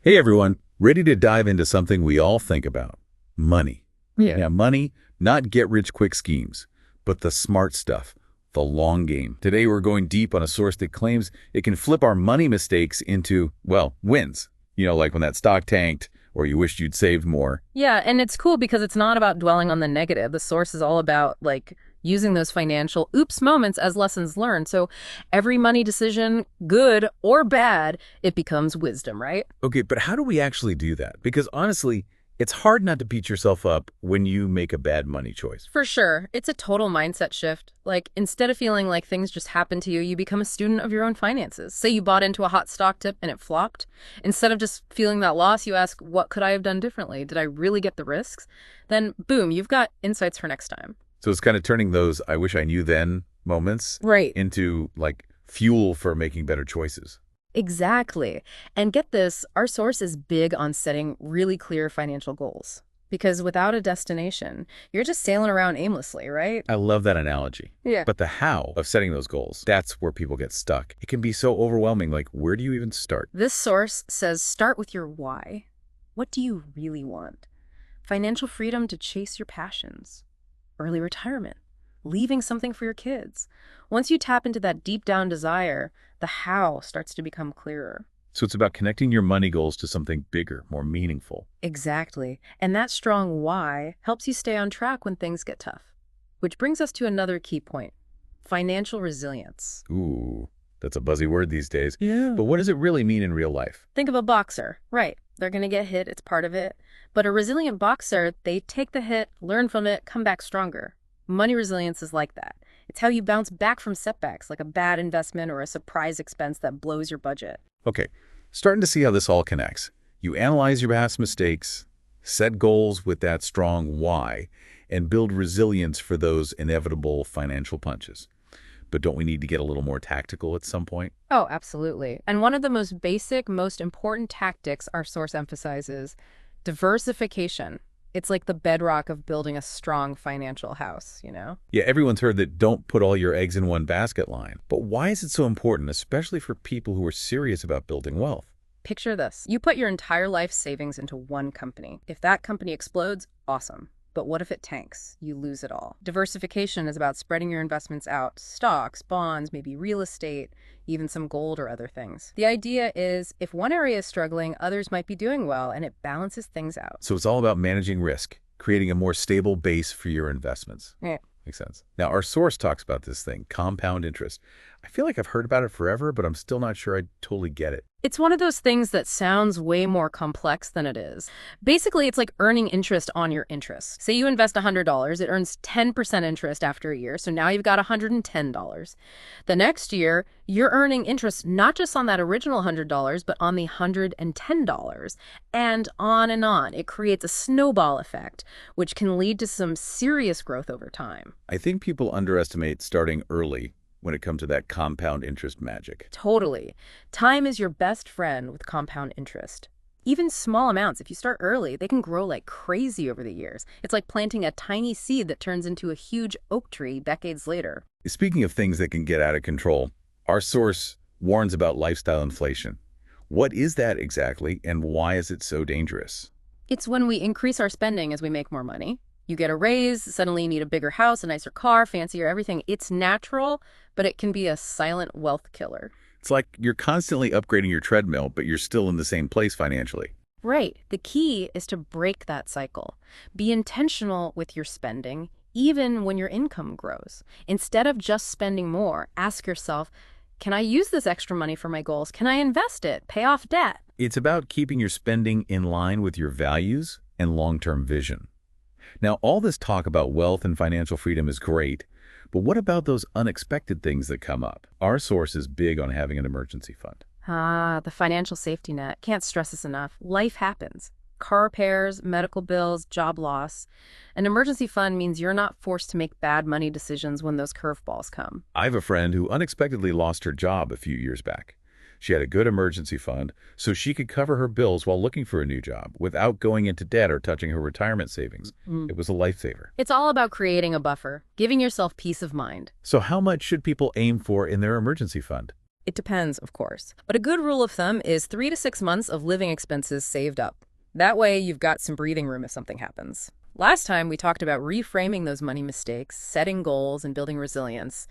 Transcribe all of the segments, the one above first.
Hey everyone, ready to dive into something we all think about, money. Yeah. Yeah, money, not get-rich-quick schemes, but the smart stuff, the long game. Today we're going deep on a source that claims it can flip our money mistakes into, well, wins. Like when that stock tanked or you wished you'd saved more. Yeah, and it's cool because it's not about dwelling on the negative. The source is all about using those financial oops moments as lessons learned. So every money decision, good or bad, it becomes wisdom, right? Okay, but how do we actually do that? Because honestly, it's hard not to beat yourself up when you make a bad money choice. For sure. It's a total mindset shift. Instead of feeling like things just happen to you, you become a student of your own finances. Say you bought into a hot stock tip and it flopped. Instead of just feeling that loss, you ask, what could I have done differently? Did I really get the risks? Then boom, you've got insights for next time. So it's kind of turning those I wish I knew then moments Right. into fuel for making better choices. Exactly. And get this, our source is big on setting really clear financial goals. Because without a destination, you're just sailing around aimlessly, right? I love that analogy. Yeah. But the how of setting those goals, that's where people get stuck. It can be so overwhelming. Where do you even start? This source says start with your why. What do you really want? Financial freedom to chase your passions. Early retirement. Leaving something for your kids. Once you tap into that deep down desire, the how starts to become clearer. So it's about connecting your money goals to something bigger, more meaningful. Exactly. And that strong why helps you stay on track when things get tough. Which brings us to another key point, financial resilience. Ooh, that's a buzzy word these days. Yeah. But what does it really mean in real life? Think of a boxer. Right. They're going to get hit. It's part of it. But a resilient boxer, they take the hit, learn from it, come back stronger. Money resilience is like that. It's how you bounce back from setbacks, like a bad investment or a surprise expense that blows your budget. Okay, starting to see how this all connects. You analyze your past mistakes, set goals with that strong why, and build resilience for those inevitable financial punches. But don't we need to get a little more tactical at some point? Oh, absolutely. And one of the most basic, most important tactics our source emphasizes, diversification. It's like the bedrock of building a strong financial house, you know? Yeah, everyone's heard that don't put all your eggs in one basket line. But why is it so important, especially for people who are serious about building wealth? Picture this. You put your entire life savings into one company. If that company explodes, awesome. But what if it tanks? You lose it all. Diversification is about spreading your investments out, stocks, bonds, maybe real estate, even some gold or other things. The idea is if one area is struggling, others might be doing well, and it balances things out. So it's all about managing risk, creating a more stable base for your investments. Yeah. Makes sense. Now, our source talks about this thing, compound interest. I feel like I've heard about it forever, but I'm still not sure I totally get it. It's one of those things that sounds way more complex than it is. Basically, it's like earning interest on your interest. Say you invest $100, it earns 10% interest after a year, so now you've got $110. The next year, you're earning interest not just on that original $100, but on the $110, and on and on. It creates a snowball effect, which can lead to some serious growth over time. I think people underestimate starting early when it comes to that compound interest magic. Totally. Time is your best friend with compound interest. Even small amounts, if you start early, they can grow like crazy over the years. It's like planting a tiny seed that turns into a huge oak tree decades later. Speaking of things that can get out of control, our source warns about lifestyle inflation. What is that exactly, and why is it so dangerous? It's when we increase our spending as we make more money. You get a raise, suddenly you need a bigger house, a nicer car, fancier everything. It's natural, but it can be a silent wealth killer. It's like you're constantly upgrading your treadmill, but you're still in the same place financially. Right. The key is to break that cycle. Be intentional with your spending, even when your income grows. Instead of just spending more, ask yourself, can I use this extra money for my goals? Can I invest it? Pay off debt? It's about keeping your spending in line with your values and long-term vision. Now, all this talk about wealth and financial freedom is great, but what about those unexpected things that come up? Our source is big on having an emergency fund. The financial safety net. Can't stress this enough. Life happens. Car repairs, medical bills, job loss. An emergency fund means you're not forced to make bad money decisions when those curveballs come. I have a friend who unexpectedly lost her job a few years back. She had a good emergency fund so she could cover her bills while looking for a new job without going into debt or touching her retirement savings. It was a lifesaver. It's all about creating a buffer, giving yourself peace of mind. So how much should people aim for in their emergency fund? It depends, of course. But a good rule of thumb is 3 to 6 months of living expenses saved up. That way, you've got some breathing room if something happens. Last time, we talked about reframing those money mistakes, setting goals, and building resilience.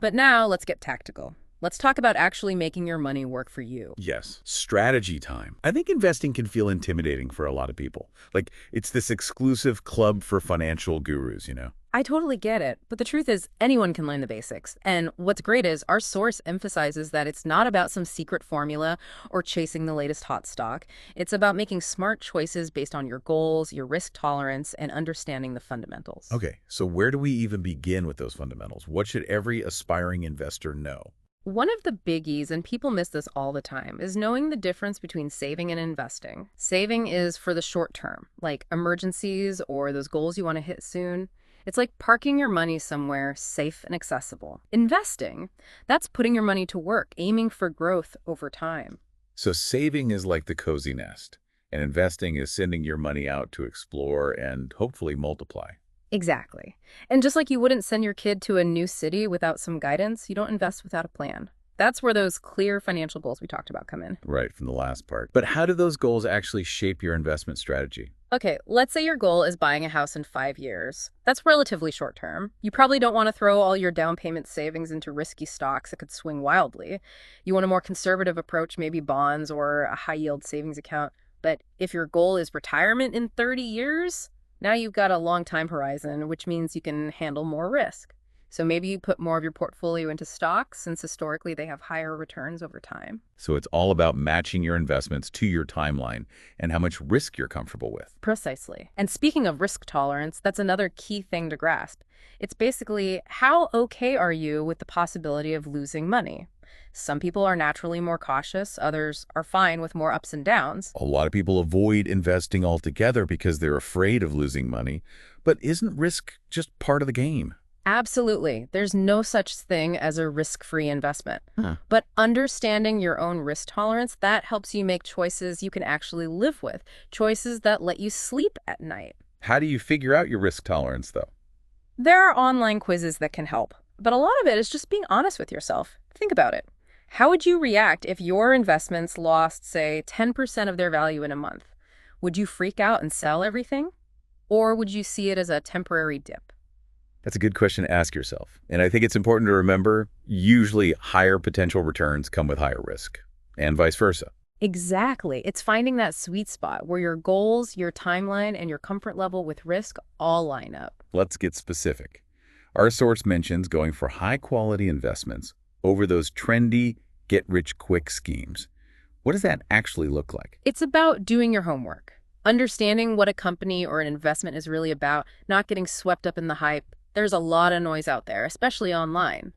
But now, let's get tactical. Let's talk about actually making your money work for you. Yes, strategy time. I think investing can feel intimidating for a lot of people. Like, it's this exclusive club for financial gurus, you know? I totally get it, but the truth is anyone can learn the basics. And what's great is our source emphasizes that it's not about some secret formula or chasing the latest hot stock. It's about making smart choices based on your goals, your risk tolerance, and understanding the fundamentals. Okay, so where do we even begin with those fundamentals? What should every aspiring investor know? One of the biggies, and people miss this all the time, is knowing the difference between saving and investing. Saving is for the short term, like emergencies or those goals you want to hit soon. It's like parking your money somewhere safe and accessible. Investing, that's putting your money to work, aiming for growth over time. So saving is like the cozy nest, and investing is sending your money out to explore and hopefully multiply. Exactly. And just like you wouldn't send your kid to a new city without some guidance, you don't invest without a plan. That's where those clear financial goals we talked about come in. Right, from the last part. But how do those goals actually shape your investment strategy? Okay, let's say your goal is buying a house in 5 years. That's relatively short term. You probably don't want to throw all your down payment savings into risky stocks that could swing wildly. You want a more conservative approach, maybe bonds or a high yield savings account. But if your goal is retirement in 30 years, now you've got a long time horizon, which means you can handle more risk. So maybe you put more of your portfolio into stocks since historically they have higher returns over time. So it's all about matching your investments to your timeline and how much risk you're comfortable with. Precisely. And speaking of risk tolerance, that's another key thing to grasp. It's basically how okay are you with the possibility of losing money? Some people are naturally more cautious, others are fine with more ups and downs. A lot of people avoid investing altogether because they're afraid of losing money. But isn't risk just part of the game? Absolutely. There's no such thing as a risk-free investment. But understanding your own risk tolerance, that helps you make choices you can actually live with, choices that let you sleep at night. How do you figure out your risk tolerance, though? There are online quizzes that can help, but a lot of it is just being honest with yourself. Think about it. How would you react if your investments lost, say, 10% of their value in a month? Would you freak out and sell everything? Or would you see it as a temporary dip? That's a good question to ask yourself. And I think it's important to remember, usually higher potential returns come with higher risk, and vice versa. Exactly. It's finding that sweet spot where your goals, your timeline, and your comfort level with risk all line up. Let's get specific. Our source mentions going for high-quality investments over those trendy, get-rich-quick schemes. What does that actually look like? It's about doing your homework, understanding what a company or an investment is really about, not getting swept up in the hype. There's a lot of noise out there, especially online.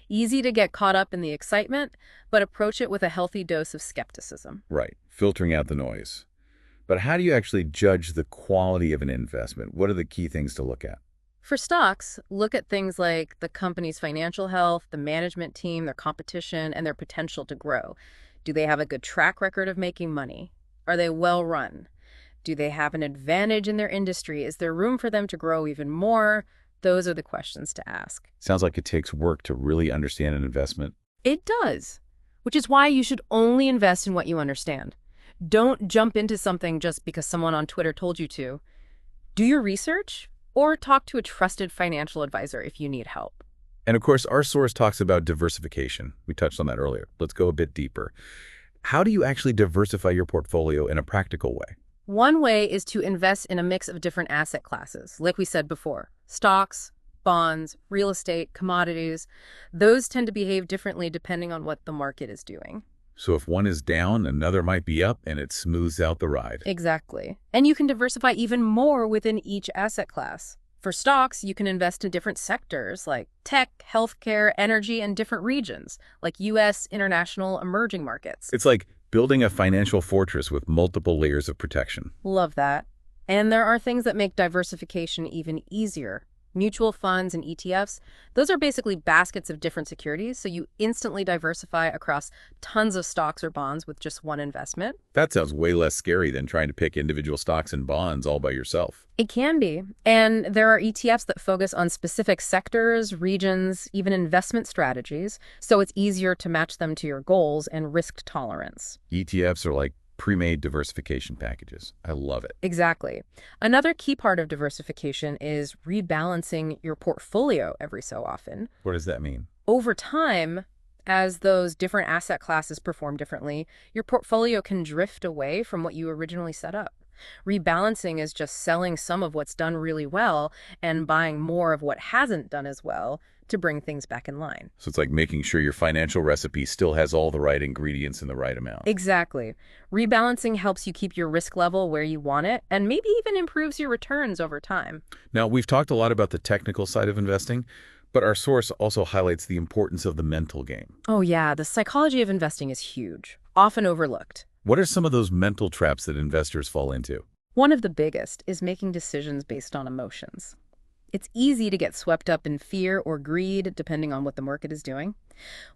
Easy to get caught up in the excitement, but approach it with a healthy dose of skepticism. Right, filtering out the noise. But how do you actually judge the quality of an investment? What are the key things to look at? For stocks, look at things like the company's financial health, the management team, their competition, and their potential to grow. Do they have a good track record of making money? Are they well run? Do they have an advantage in their industry? Is there room for them to grow even more? Those are the questions to ask. Sounds like it takes work to really understand an investment. It does, which is why you should only invest in what you understand. Don't jump into something just because someone on Twitter told you to. Do your research or talk to a trusted financial advisor if you need help. And of course, our source talks about diversification. We touched on that earlier. Let's go a bit deeper. How do you actually diversify your portfolio in a practical way? One way is to invest in a mix of different asset classes, like we said before. Stocks, bonds, real estate, commodities. Those tend to behave differently depending on what the market is doing. So if one is down, another might be up, and it smooths out the ride. Exactly. And you can diversify even more within each asset class. For stocks, you can invest in different sectors like tech, healthcare, energy, and different regions, like U.S., international, emerging markets. It's like building a financial fortress with multiple layers of protection. Love that. And there are things that make diversification even easier, Mutual funds and ETFs, those are basically baskets of different securities, so you instantly diversify across tons of stocks or bonds with just one investment. That sounds way less scary than trying to pick individual stocks and bonds all by yourself. It can be. And there are ETFs that focus on specific sectors, regions, even investment strategies, so it's easier to match them to your goals and risk tolerance. ETFs are like pre-made diversification packages. I love it. Exactly. Another key part of diversification is rebalancing your portfolio every so often. What does that mean? Over time, as those different asset classes perform differently, your portfolio can drift away from what you originally set up. Rebalancing is just selling some of what's done really well and buying more of what hasn't done as well to bring things back in line. So it's like making sure your financial recipe still has all the right ingredients in the right amount. Exactly. Rebalancing helps you keep your risk level where you want it and maybe even improves your returns over time. Now, we've talked a lot about the technical side of investing, but our source also highlights the importance of the mental game. Oh yeah, the psychology of investing is huge, often overlooked. What are some of those mental traps that investors fall into? One of the biggest is making decisions based on emotions. It's easy to get swept up in fear or greed, depending on what the market is doing.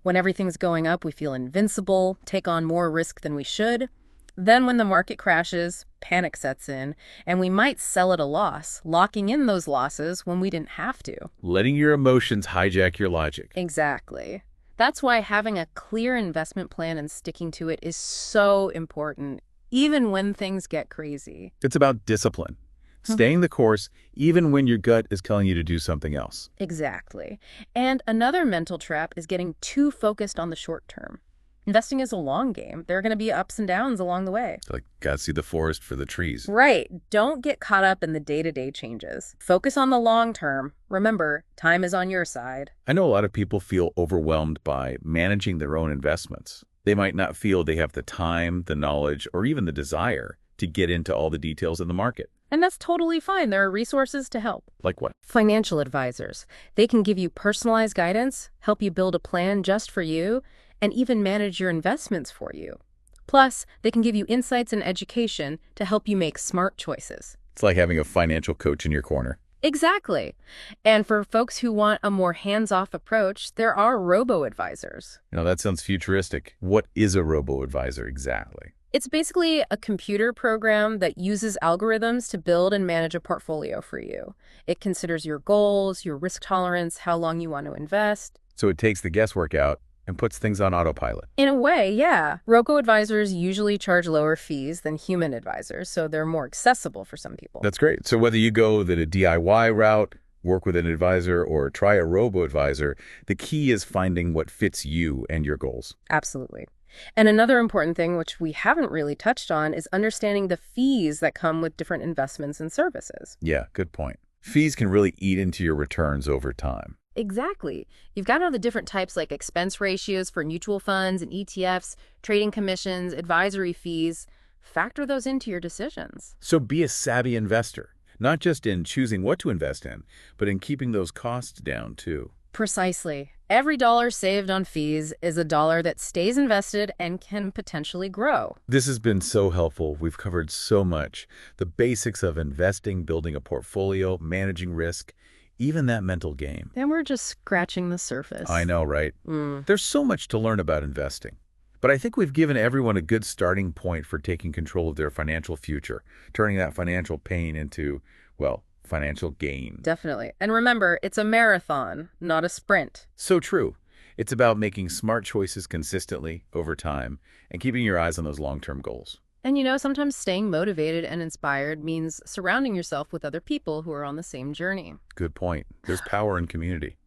When everything's going up, we feel invincible, take on more risk than we should. Then when the market crashes, panic sets in, and we might sell at a loss, locking in those losses when we didn't have to. Letting your emotions hijack your logic. Exactly. That's why having a clear investment plan and sticking to it is so important, even when things get crazy. It's about discipline. Staying the course, even when your gut is telling you to do something else. Exactly. And another mental trap is getting too focused on the short term. Investing is a long game. There are going to be ups and downs along the way. It's like, gotta see the forest for the trees. Right. Don't get caught up in the day-to-day changes. Focus on the long term. Remember, time is on your side. I know a lot of people feel overwhelmed by managing their own investments. They might not feel they have the time, the knowledge, or even the desire to get into all the details in the market. And that's totally fine. There are resources to help. Like what? Financial advisors. They can give you personalized guidance, help you build a plan just for you, and even manage your investments for you. Plus, they can give you insights and education to help you make smart choices. It's like having a financial coach in your corner. Exactly. And for folks who want a more hands-off approach, there are robo-advisors. That sounds futuristic. What is a robo-advisor exactly? It's basically a computer program that uses algorithms to build and manage a portfolio for you. It considers your goals, your risk tolerance, how long you want to invest. So it takes the guesswork out and puts things on autopilot. In a way, yeah. Robo-advisors usually charge lower fees than human advisors, so they're more accessible for some people. That's great. So whether you go the DIY route, work with an advisor, or try a robo-advisor, the key is finding what fits you and your goals. Absolutely. And another important thing, which we haven't really touched on, is understanding the fees that come with different investments and services. Yeah, good point. Fees can really eat into your returns over time. Exactly. You've got to know the different types like expense ratios for mutual funds and ETFs, trading commissions, advisory fees. Factor those into your decisions. So be a savvy investor, not just in choosing what to invest in, but in keeping those costs down too. Precisely. Every dollar saved on fees is a dollar that stays invested and can potentially grow. This has been so helpful. We've covered so much. The basics of investing, building a portfolio, managing risk, even that mental game. And we're just scratching the surface. I know, right? There's so much to learn about investing. But I think we've given everyone a good starting point for taking control of their financial future, turning that financial pain into, well, financial gain. Definitely. And remember, it's a marathon, not a sprint. So true. It's about making smart choices consistently over time and keeping your eyes on those long-term goals. And sometimes staying motivated and inspired means surrounding yourself with other people who are on the same journey. Good point. There's power in community.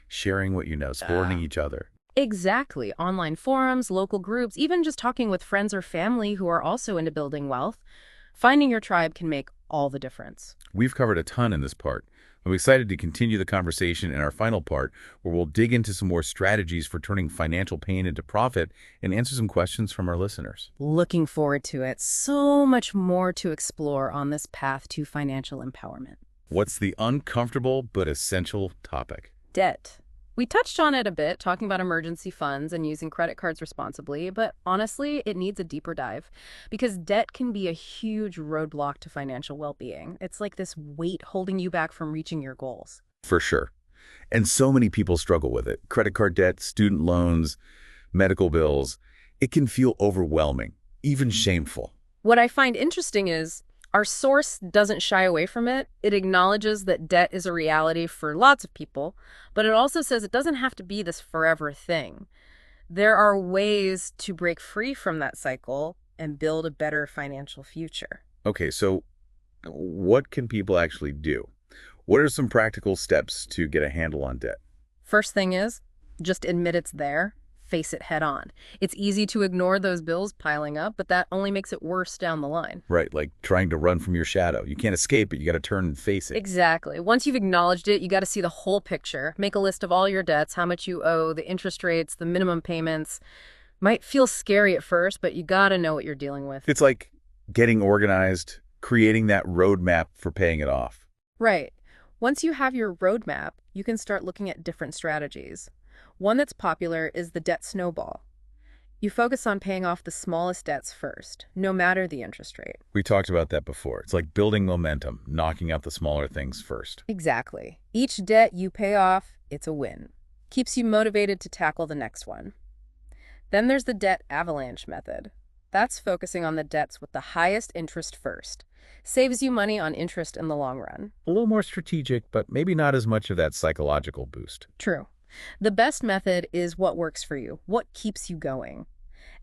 Sharing what you know, supporting each other. Exactly. Online forums, local groups, even just talking with friends or family who are also into building wealth. Finding your tribe can make all the difference. We've covered a ton in this part. I'm excited to continue the conversation in our final part, where we'll dig into some more strategies for turning financial pain into profit and answer some questions from our listeners. Looking forward to it. So much more to explore on this path to financial empowerment. What's the uncomfortable but essential topic? Debt. We touched on it a bit, talking about emergency funds and using credit cards responsibly, but honestly, it needs a deeper dive because debt can be a huge roadblock to financial well-being. It's like this weight holding you back from reaching your goals. For sure. And so many people struggle with it. Credit card debt, student loans, medical bills. It can feel overwhelming, even shameful. What I find interesting is our source doesn't shy away from it. It acknowledges that debt is a reality for lots of people, but it also says it doesn't have to be this forever thing. There are ways to break free from that cycle and build a better financial future. Okay, so what can people actually do? What are some practical steps to get a handle on debt? First thing is, just admit it's there, face it head on. It's easy to ignore those bills piling up, but that only makes it worse down the line. Right, like trying to run from your shadow. You can't escape it. You got to turn and face it. Exactly. Once you've acknowledged it, you got to see the whole picture. Make a list of all your debts, how much you owe, the interest rates, the minimum payments. Might feel scary at first, but you got to know what you're dealing with. It's like getting organized, creating that roadmap for paying it off. Right. Once you have your roadmap, you can start looking at different strategies. One that's popular is the debt snowball. You focus on paying off the smallest debts first, no matter the interest rate. We talked about that before. It's like building momentum, knocking out the smaller things first. Exactly. Each debt you pay off, it's a win. Keeps you motivated to tackle the next one. Then there's the debt avalanche method. That's focusing on the debts with the highest interest first. Saves you money on interest in the long run. A little more strategic, but maybe not as much of that psychological boost. True. The best method is what works for you, what keeps you going.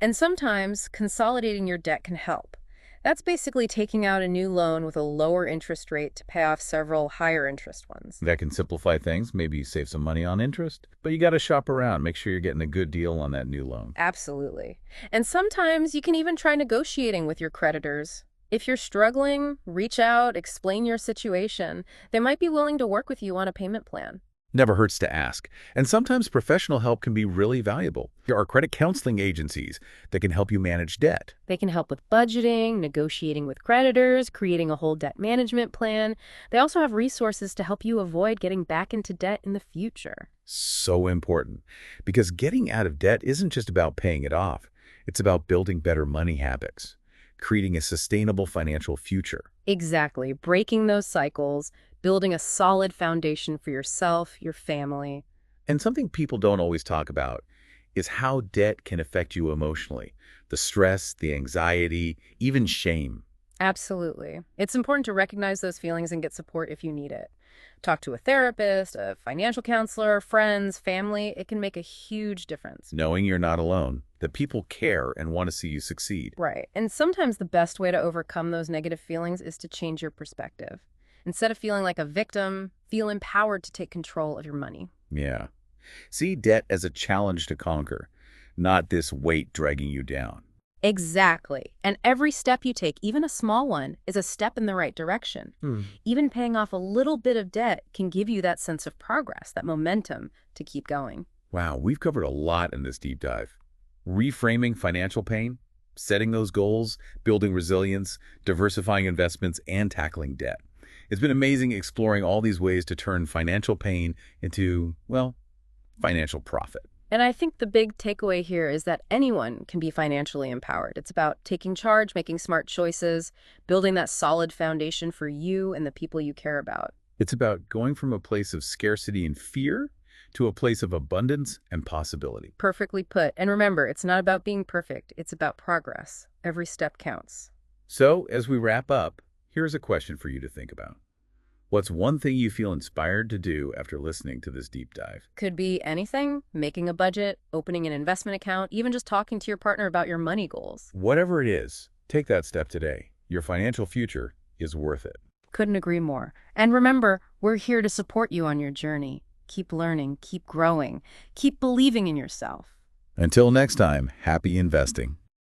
And sometimes consolidating your debt can help. That's basically taking out a new loan with a lower interest rate to pay off several higher interest ones. That can simplify things, maybe save some money on interest, but you got to shop around, make sure you're getting a good deal on that new loan. Absolutely. And sometimes you can even try negotiating with your creditors. If you're struggling, reach out, explain your situation. They might be willing to work with you on a payment plan. Never hurts to ask. And sometimes professional help can be really valuable. There are credit counseling agencies that can help you manage debt. They can help with budgeting, negotiating with creditors, creating a whole debt management plan. They also have resources to help you avoid getting back into debt in the future. So important. Because getting out of debt isn't just about paying it off. It's about building better money habits, creating a sustainable financial future. Exactly. Breaking those cycles, building a solid foundation for yourself, your family. And something people don't always talk about is how debt can affect you emotionally. The stress, the anxiety, even shame. Absolutely. It's important to recognize those feelings and get support if you need it. Talk to a therapist, a financial counselor, friends, family. It can make a huge difference. Knowing you're not alone, that people care and want to see you succeed. Right. And sometimes the best way to overcome those negative feelings is to change your perspective. Instead of feeling like a victim, feel empowered to take control of your money. Yeah. See debt as a challenge to conquer, not this weight dragging you down. Exactly. And every step you take, even a small one, is a step in the right direction. Even paying off a little bit of debt can give you that sense of progress, that momentum to keep going. Wow, we've covered a lot in this deep dive. Reframing financial pain, setting those goals, building resilience, diversifying investments, and tackling debt. It's been amazing exploring all these ways to turn financial pain into, well, financial profit. And I think the big takeaway here is that anyone can be financially empowered. It's about taking charge, making smart choices, building that solid foundation for you and the people you care about. It's about going from a place of scarcity and fear to a place of abundance and possibility. Perfectly put. And remember, it's not about being perfect. It's about progress. Every step counts. So, as we wrap up, here's a question for you to think about. What's one thing you feel inspired to do after listening to this deep dive? Could be anything, making a budget, opening an investment account, even just talking to your partner about your money goals. Whatever it is, take that step today. Your financial future is worth it. Couldn't agree more. And remember, we're here to support you on your journey. Keep learning, keep growing, keep believing in yourself. Until next time, happy investing.